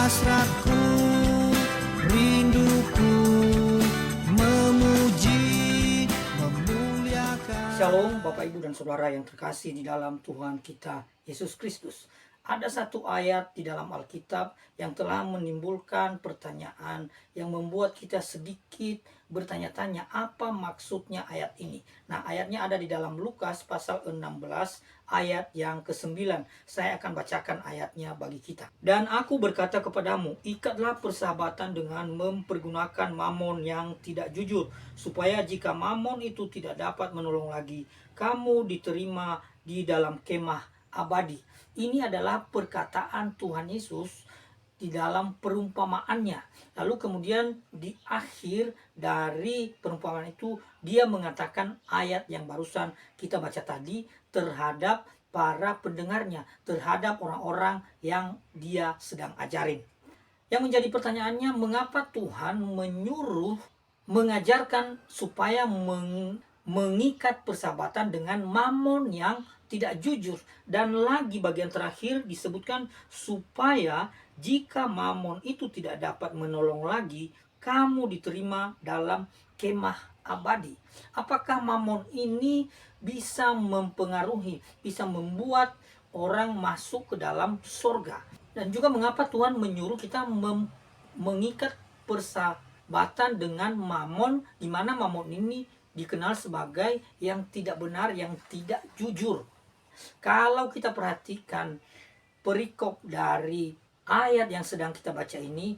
hasratku, rinduku, memuji, memuliakan. Shalom Bapak Ibu dan Saudara yang terkasih di dalam Tuhan kita Yesus Kristus. Ada satu ayat di dalam Alkitab yang telah menimbulkan pertanyaan yang membuat kita sedikit bertanya-tanya apa maksudnya ayat ini. Nah, ayatnya ada di dalam Lukas pasal 16 ayat yang ke-9. Saya akan bacakan ayatnya bagi kita. Dan aku berkata kepadamu, ikatlah persahabatan dengan mempergunakan mamon yang tidak jujur, supaya jika mamon itu tidak dapat menolong lagi, kamu diterima di dalam kemah abadi. Ini adalah perkataan Tuhan Yesus di dalam perumpamaannya. Lalu kemudian di akhir dari perumpamaan itu dia mengatakan ayat yang barusan kita baca tadi terhadap para pendengarnya, terhadap orang-orang yang dia sedang ajarin. Yang menjadi pertanyaannya, mengapa Tuhan menyuruh mengajarkan supaya mengikat persahabatan dengan mamon yang tidak jujur, dan lagi bagian terakhir disebutkan supaya jika mamon itu tidak dapat menolong lagi, kamu diterima dalam kemah abadi. Apakah mamon ini bisa mempengaruhi, bisa membuat orang masuk ke dalam surga? Dan juga mengapa Tuhan menyuruh kita mengikat persahabatan dengan mamon, di mana mamon ini dikenal sebagai yang tidak benar, yang tidak jujur. Kalau kita perhatikan perikop dari ayat yang sedang kita baca ini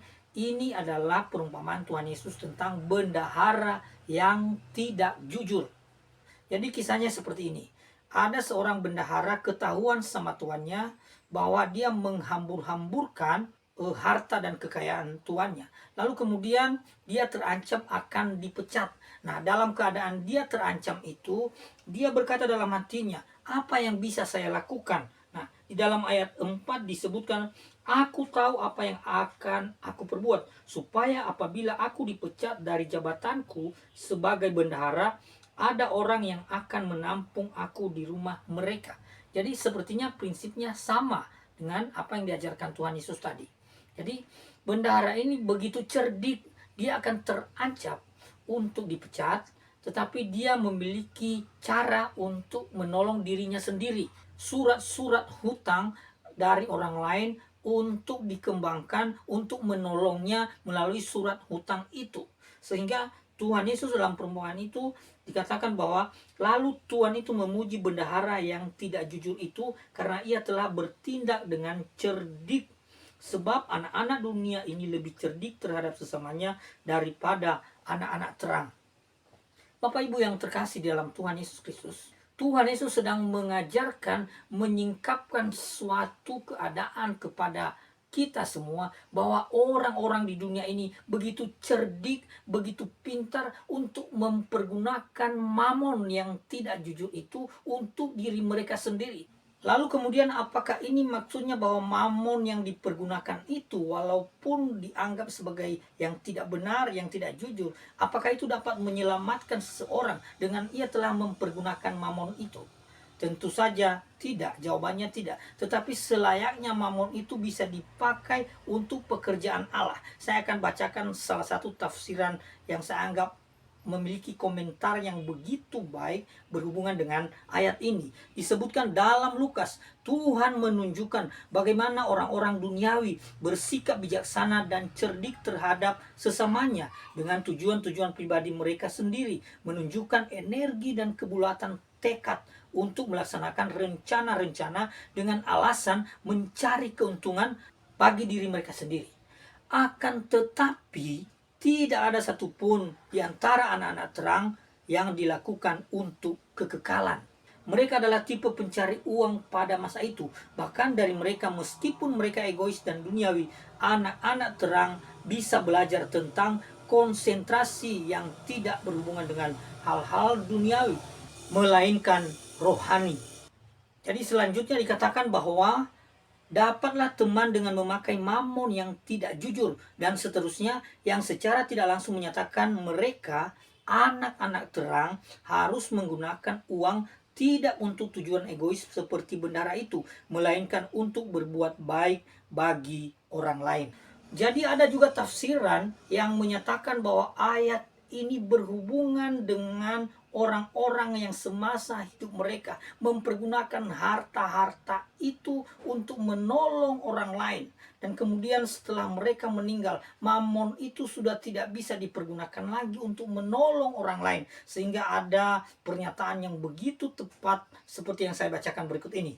adalah perumpamaan Tuhan Yesus tentang bendahara yang tidak jujur. Jadi kisahnya seperti ini. Ada seorang bendahara ketahuan sama tuannya bahwa dia menghambur-hamburkan harta dan kekayaan tuannya. Lalu kemudian dia terancam akan dipecat. Nah, dalam keadaan dia terancam itu, dia berkata dalam hatinya, apa yang bisa saya lakukan? Nah, di dalam ayat 4 disebutkan, aku tahu apa yang akan aku perbuat, supaya apabila aku dipecat dari jabatanku sebagai bendahara, ada orang yang akan menampung aku di rumah mereka. Jadi sepertinya prinsipnya sama dengan apa yang diajarkan Tuhan Yesus tadi. Jadi bendahara ini begitu cerdik, dia akan terancam untuk dipecat, tetapi dia memiliki cara untuk menolong dirinya sendiri. Surat-surat hutang dari orang lain untuk dikembangkan, untuk menolongnya melalui surat hutang itu. Sehingga Tuhan Yesus dalam perumpamaan itu dikatakan bahwa lalu Tuhan itu memuji bendahara yang tidak jujur itu karena ia telah bertindak dengan cerdik. Sebab anak-anak dunia ini lebih cerdik terhadap sesamanya daripada anak-anak terang. Bapak Ibu yang terkasih dalam Tuhan Yesus Kristus, Tuhan Yesus sedang mengajarkan, menyingkapkan suatu keadaan kepada kita semua, bahwa orang-orang di dunia ini begitu cerdik, begitu pintar untuk mempergunakan mamon yang tidak jujur itu untuk diri mereka sendiri. Lalu kemudian apakah ini maksudnya bahwa mamon yang dipergunakan itu walaupun dianggap sebagai yang tidak benar, yang tidak jujur, apakah itu dapat menyelamatkan seseorang dengan ia telah mempergunakan mamon itu? Tentu saja tidak, jawabannya tidak. Tetapi selayaknya mamon itu bisa dipakai untuk pekerjaan Allah. Saya akan bacakan salah satu tafsiran yang saya anggap memiliki komentar yang begitu baik berhubungan dengan ayat ini. Disebutkan dalam Lukas, Tuhan menunjukkan bagaimana orang-orang duniawi bersikap bijaksana dan cerdik terhadap sesamanya dengan tujuan-tujuan pribadi mereka sendiri, menunjukkan energi dan kebulatan tekad untuk melaksanakan rencana-rencana dengan alasan mencari keuntungan bagi diri mereka sendiri. Akan tetapi tidak ada satupun di antara anak-anak terang yang dilakukan untuk kekekalan. Mereka adalah tipe pencari uang pada masa itu. Bahkan dari mereka, meskipun mereka egois dan duniawi, anak-anak terang bisa belajar tentang konsentrasi yang tidak berhubungan dengan hal-hal duniawi, melainkan rohani. Jadi selanjutnya dikatakan bahwa dapatlah teman dengan memakai mamon yang tidak jujur, dan seterusnya, yang secara tidak langsung menyatakan mereka, anak-anak terang, harus menggunakan uang tidak untuk tujuan egois seperti bendahara itu, melainkan untuk berbuat baik bagi orang lain. Jadi ada juga tafsiran yang menyatakan bahwa ayat ini berhubungan dengan orang-orang yang semasa hidup mereka mempergunakan harta-harta itu untuk menolong orang lain. Dan kemudian setelah mereka meninggal, mamon itu sudah tidak bisa dipergunakan lagi untuk menolong orang lain. Sehingga ada pernyataan yang begitu tepat seperti yang saya bacakan berikut ini.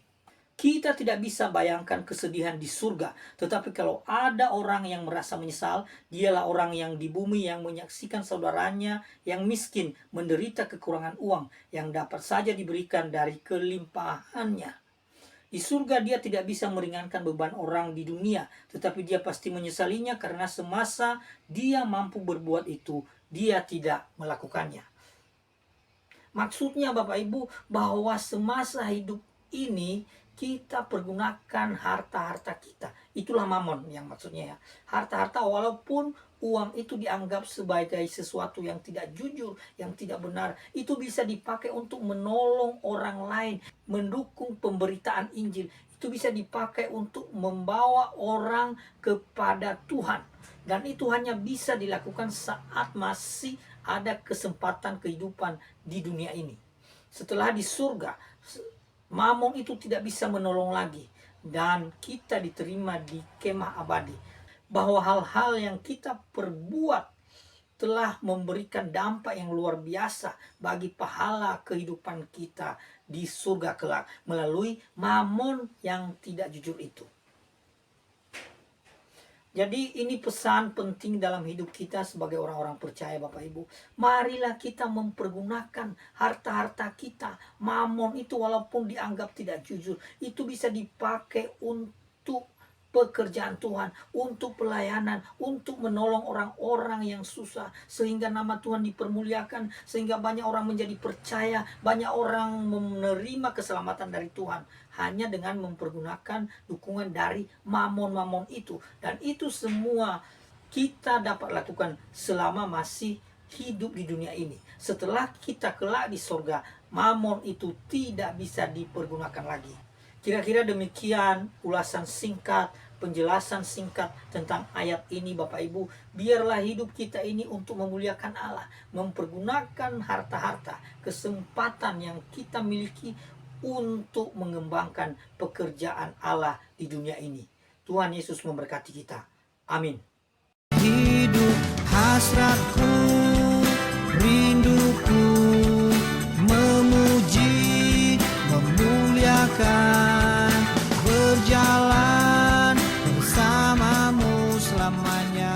Kita tidak bisa bayangkan kesedihan di surga. Tetapi kalau ada orang yang merasa menyesal, dialah orang yang di bumi yang menyaksikan saudaranya yang miskin menderita kekurangan uang yang dapat saja diberikan dari kelimpahannya. Di surga dia tidak bisa meringankan beban orang di dunia, tetapi dia pasti menyesalinya karena semasa dia mampu berbuat itu, dia tidak melakukannya. Maksudnya Bapak Ibu bahwa semasa hidup ini kita pergunakan harta-harta kita. Itulah mamon yang maksudnya ya. Harta-harta walaupun uang itu dianggap sebagai sesuatu yang tidak jujur, yang tidak benar. Itu bisa dipakai untuk menolong orang lain, mendukung pemberitaan Injil. Itu bisa dipakai untuk membawa orang kepada Tuhan. Dan itu hanya bisa dilakukan saat masih ada kesempatan kehidupan di dunia ini. Setelah di surga, mamon itu tidak bisa menolong lagi. Dan kita diterima di kemah abadi. Bahwa hal-hal yang kita perbuat telah memberikan dampak yang luar biasa bagi pahala kehidupan kita di surga kelak. Melalui mamon yang tidak jujur itu. Jadi ini pesan penting dalam hidup kita sebagai orang-orang percaya Bapak Ibu. Marilah kita mempergunakan harta-harta kita. Mamon itu walaupun dianggap tidak jujur, itu bisa dipakai untuk pekerjaan Tuhan, untuk pelayanan, untuk menolong orang-orang yang susah. Sehingga nama Tuhan dipermuliakan, sehingga banyak orang menjadi percaya, banyak orang menerima keselamatan dari Tuhan. Hanya dengan mempergunakan dukungan dari mamon-mamon itu. Dan itu semua kita dapat lakukan selama masih hidup di dunia ini. Setelah kita kelak di surga, mamon itu tidak bisa dipergunakan lagi. Kira-kira demikian ulasan singkat, penjelasan singkat tentang ayat ini Bapak Ibu. Biarlah hidup kita ini untuk memuliakan Allah. Mempergunakan harta-harta, kesempatan yang kita miliki untuk mengembangkan pekerjaan Allah di dunia ini. Tuhan Yesus memberkati kita. Amin. Hidup hasratku, rinduku, memuji, memuliakan, berjalan bersamamu selamanya.